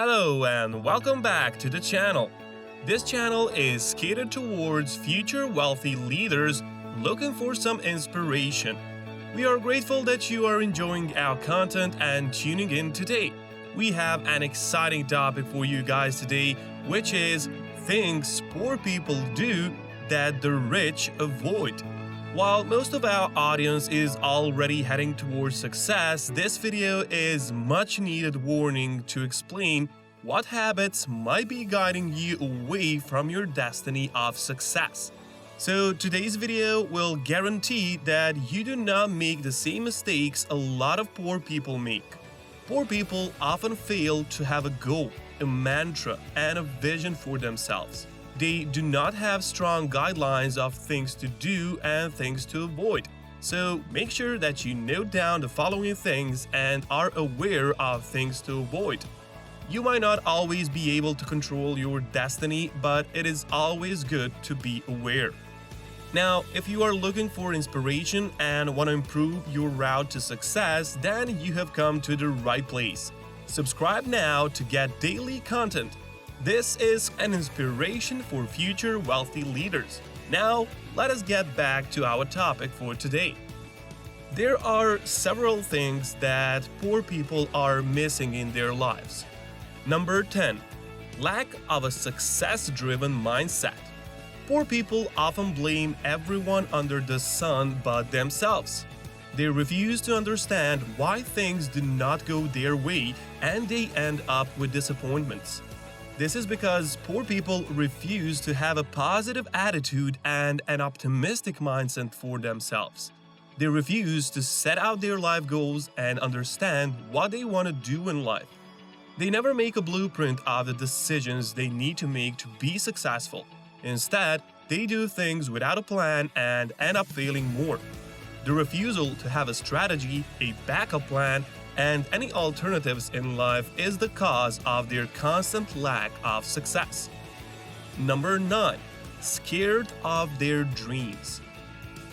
Hello and welcome back to the channel. This channel is catered towards future wealthy leaders looking for some inspiration. We are grateful that you are enjoying our content and tuning in today. We have an exciting topic for you guys today, which is things poor people do that the rich avoid. While most of our audience is already heading towards success, this video is much needed warning to explain what habits might be guiding you away from your destiny of success. So today's video will guarantee that you do not make the same mistakes a lot of poor people make. Poor people often fail to have a goal, a mantra, and a vision for themselves. They do not have strong guidelines of things to do and things to avoid. So make sure that you note down the following things and are aware of things to avoid. You might not always be able to control your destiny, but it is always good to be aware. Now, if you are looking for inspiration and want to improve your route to success, then you have come to the right place. Subscribe now to get daily content. This is an inspiration for future wealthy leaders. Now, let us get back to our topic for today. There are several things that poor people are missing in their lives. Number 10. Lack of a success-driven mindset. Poor people often blame everyone under the sun but themselves. They refuse to understand why things do not go their way and they end up with disappointments. This is because poor people refuse to have a positive attitude and an optimistic mindset for themselves. They refuse to set out their life goals and understand what they want to do in life. They never make a blueprint of the decisions they need to make to be successful. Instead, they do things without a plan and end up failing more. The refusal to have a strategy, a backup plan, and any alternatives in life is the cause of their constant lack of success. Number 9. Scared of their dreams.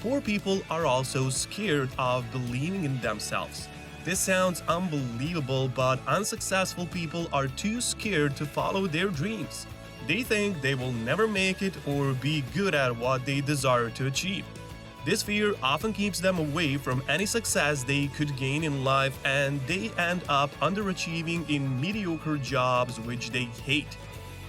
Poor people are also scared of believing in themselves. This sounds unbelievable, but unsuccessful people are too scared to follow their dreams. They think they will never make it or be good at what they desire to achieve. This fear often keeps them away from any success they could gain in life, and they end up underachieving in mediocre jobs which they hate.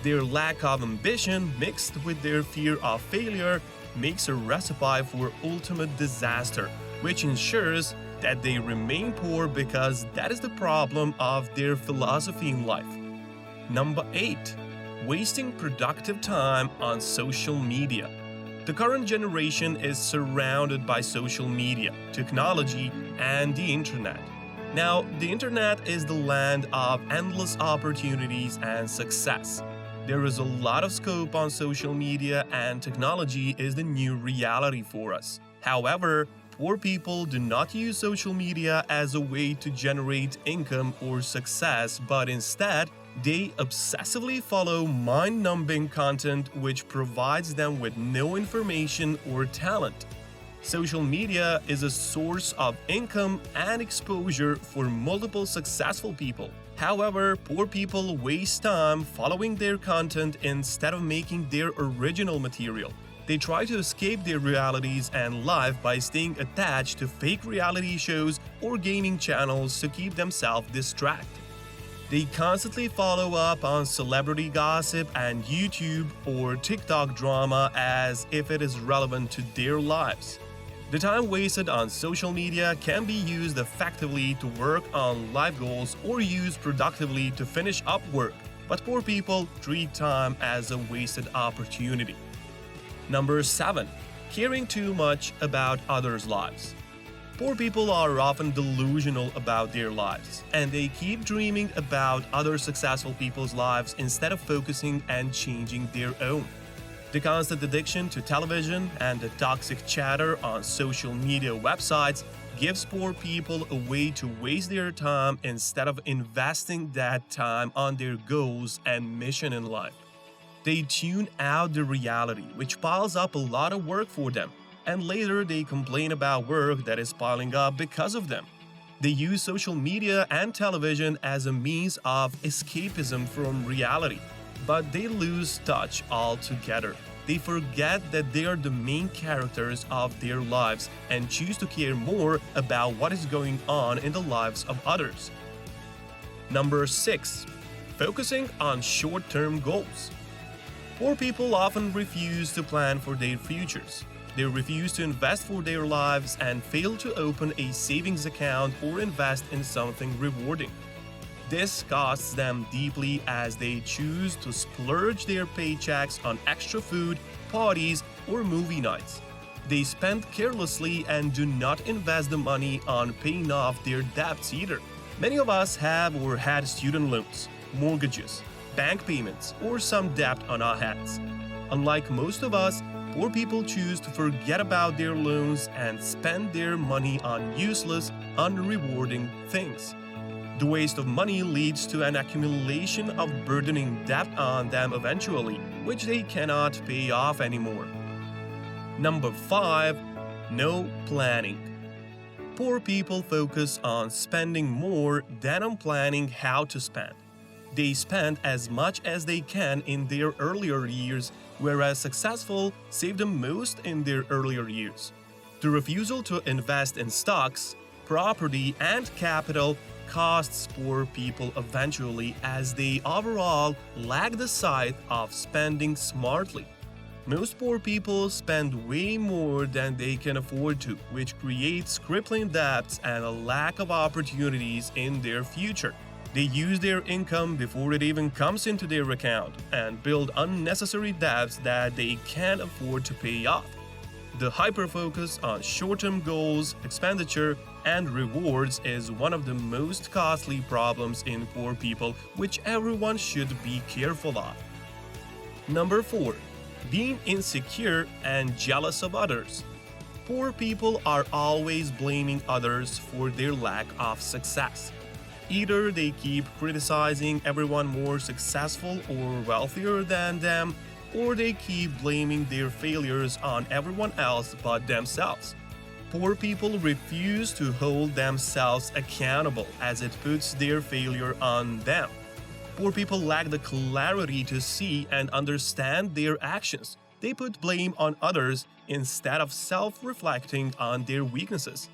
Their lack of ambition mixed with their fear of failure makes a recipe for ultimate disaster, which ensures that they remain poor because that is the problem of their philosophy in life. Number 8. Wasting productive time on social media. The current generation is surrounded by social media, technology, and the internet. Now, the internet is the land of endless opportunities and success. There is a lot of scope on social media, and technology is the new reality for us. However, poor people do not use social media as a way to generate income or success, but instead, they obsessively follow mind-numbing content which provides them with no information or talent. Social media is a source of income and exposure for multiple successful people. However, poor people waste time following their content instead of making their original material. They try to escape their realities and life by staying attached to fake reality shows or gaming channels to keep themselves distracted. They constantly follow up on celebrity gossip and YouTube or TikTok drama as if it is relevant to their lives. The time wasted on social media can be used effectively to work on life goals or used productively to finish up work, but poor people treat time as a wasted opportunity. Number 7. Caring too much about others' lives. Poor people are often delusional about their lives, and they keep dreaming about other successful people's lives instead of focusing and changing their own. The constant addiction to television and the toxic chatter on social media websites gives poor people a way to waste their time instead of investing that time on their goals and mission in life. They tune out the reality, which piles up a lot of work for them, and later they complain about work that is piling up because of them. They use social media and television as a means of escapism from reality, but they lose touch altogether. They forget that they are the main characters of their lives and choose to care more about what is going on in the lives of others. Number 6. Focusing on short-term goals. Poor people often refuse to plan for their futures. They refuse to invest for their lives and fail to open a savings account or invest in something rewarding. This costs them deeply as they choose to splurge their paychecks on extra food, parties, or movie nights. They spend carelessly and do not invest the money on paying off their debts either. Many of us have or had student loans, mortgages, bank payments, or some debt on our heads. Unlike most of us, poor people choose to forget about their loans and spend their money on useless, unrewarding things. The waste of money leads to an accumulation of burdening debt on them eventually, which they cannot pay off anymore. Number 5. No planning. Poor people focus on spending more than on planning how to spend. They spend as much as they can in their earlier years, whereas successful save the most in their earlier years. The refusal to invest in stocks, property, and capital costs poor people eventually as they overall lack the sight of spending smartly. Most poor people spend way more than they can afford to, which creates crippling debts and a lack of opportunities in their future. They use their income before it even comes into their account and build unnecessary debts that they can't afford to pay off. The hyper-focus on short-term goals, expenditure, and rewards is one of the most costly problems in poor people, which everyone should be careful of. Number 4. Being insecure and jealous of others. Poor people are always blaming others for their lack of success. Either they keep criticizing everyone more successful or wealthier than them, or they keep blaming their failures on everyone else but themselves. Poor people refuse to hold themselves accountable as it puts their failure on them. Poor people lack the clarity to see and understand their actions. They put blame on others instead of self-reflecting on their weaknesses.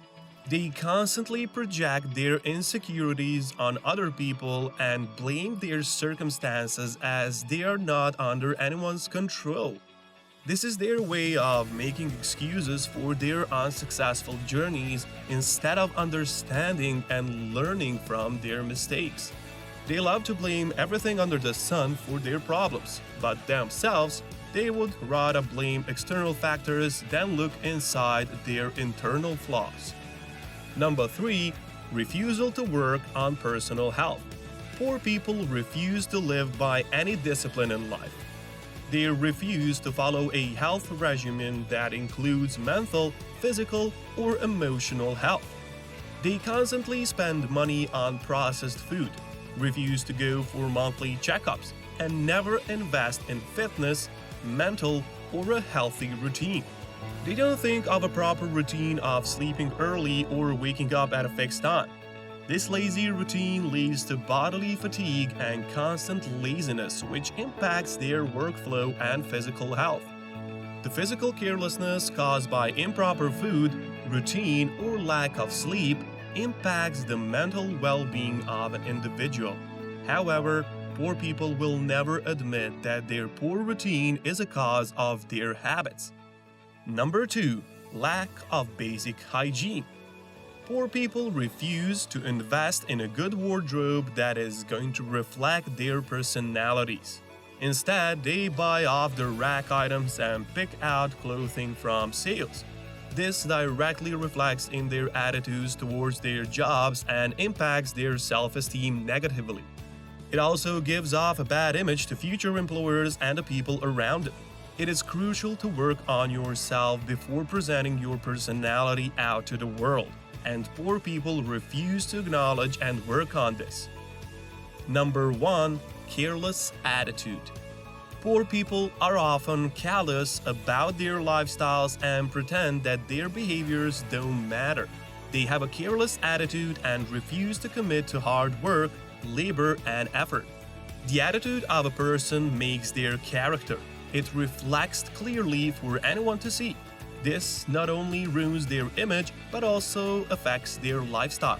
They constantly project their insecurities on other people and blame their circumstances as they are not under anyone's control. This is their way of making excuses for their unsuccessful journeys instead of understanding and learning from their mistakes. They love to blame everything under the sun for their problems, but themselves, they would rather blame external factors than look inside their internal flaws. Number 3. Refusal to work on personal health. Poor people refuse to live by any discipline in life. They refuse to follow a health regimen that includes mental, physical, or emotional health. They constantly spend money on processed food, refuse to go for monthly checkups, and never invest in fitness, mental, or a healthy routine. They don't think of a proper routine of sleeping early or waking up at a fixed time. This lazy routine leads to bodily fatigue and constant laziness, which impacts their workflow and physical health. The physical carelessness caused by improper food, routine, or lack of sleep impacts the mental well-being of an individual. However, poor people will never admit that their poor routine is a cause of their habits. Number 2. Lack of basic hygiene. Poor people refuse to invest in a good wardrobe that is going to reflect their personalities. Instead, they buy off-the-rack items and pick out clothing from sales. This directly reflects in their attitudes towards their jobs and impacts their self-esteem negatively. It also gives off a bad image to future employers and the people around them. It is crucial to work on yourself before presenting your personality out to the world, and poor people refuse to acknowledge and work on this. Number 1. Careless attitude. Poor people are often callous about their lifestyles and pretend that their behaviors don't matter. They have a careless attitude and refuse to commit to hard work, labor, and effort. The attitude of a person makes their character. It reflects clearly for anyone to see. This not only ruins their image but also affects their lifestyle.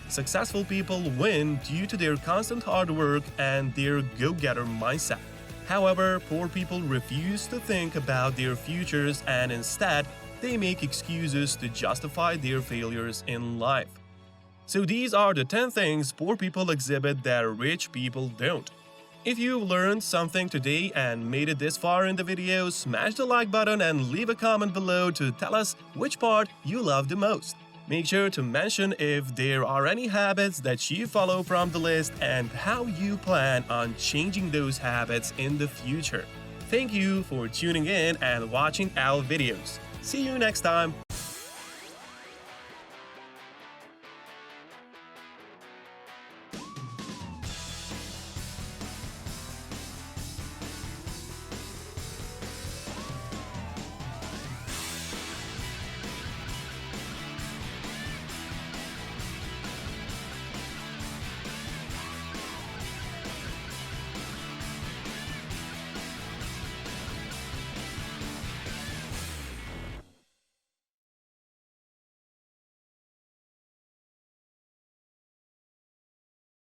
Successful people win due to their constant hard work and their go-getter mindset. However, poor people refuse to think about their futures and instead, they make excuses to justify their failures in life. So these are the 10 things poor people exhibit that rich people don't. If you've learned something today and made it this far in the video, smash the like button and leave a comment below to tell us which part you love the most. Make sure to mention if there are any habits that you follow from the list and how you plan on changing those habits in the future. Thank you for tuning in and watching our videos. See you next time.